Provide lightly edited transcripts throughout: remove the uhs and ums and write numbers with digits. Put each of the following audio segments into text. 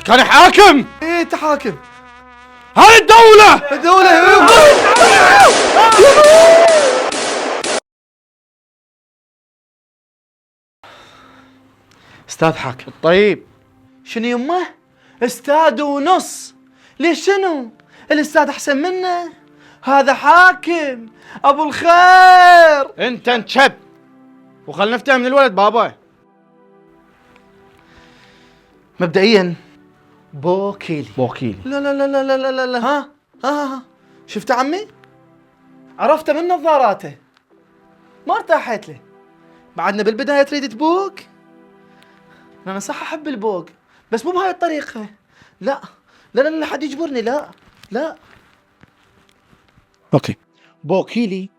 كان حاكم. ايه انت حاكم؟ هاي الدولة. استاذ حاكم. طيب شنو يمه؟ استاذ ونص. ليش شنو؟ الاستاذ احسن منه؟ هذا حاكم ابو الخير. انت انشب وخل نفتهم من الولد بابا. مبدئيا بوكيلي. بوكيلي. لا لا لا لا لا لا لا, لا. ها شفت عمي؟ عرفته من نظاراته ما ارتاحت له. بعدنا بالبداية تريد تبوق؟ انا صح احب البوق بس مو بهاي الطريقة. لا لا لا لا حد يجبرني. لا لا. اوكي. بوكيلي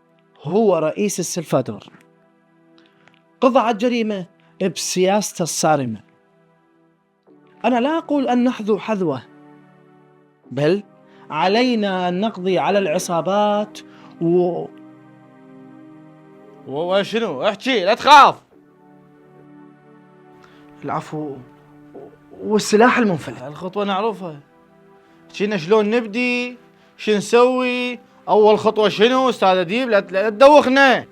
هو رئيس السلفادور. قضى الجريمة بسياسته الصارمة. أنا لا أقول أن نحذو حذوه، بل علينا أن نقضي على العصابات وشنو؟ احكي لا تخاف. العفو والسلاح المنفلت. الخطوة نعرفها. شنو شلون نبدي؟ شو نسوي؟ أول خطوة شنو أستاذ أديب؟ لا تدوخنا.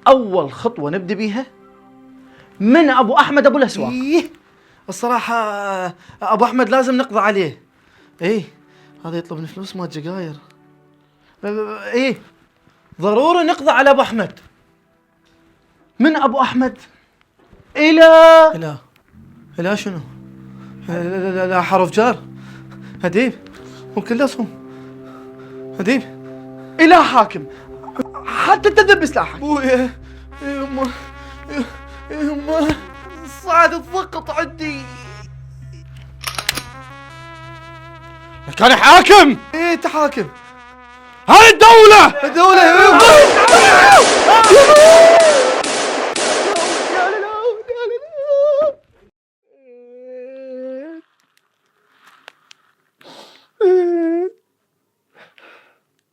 أول خطوة نبدي بيها من أبو أحمد أبو الأسواق. إيه الصراحة أبو أحمد لازم نقضي عليه. إيه هذا يطلب من فلوس ما جقاير. إيه ضروري نقضي على أبو أحمد. من أبو أحمد إلى شنو؟ لا حرف جار. هديب ممكن لاسهم. هديب إلى حاكم حتى تذب سلاحك. ابويا يما صعد الضغط عندي. كان حاكم. ايه انت حاكم؟ هاي الدولة.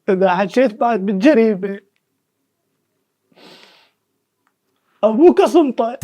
إذا حكيت بعد بالجريمة أبوك صمته.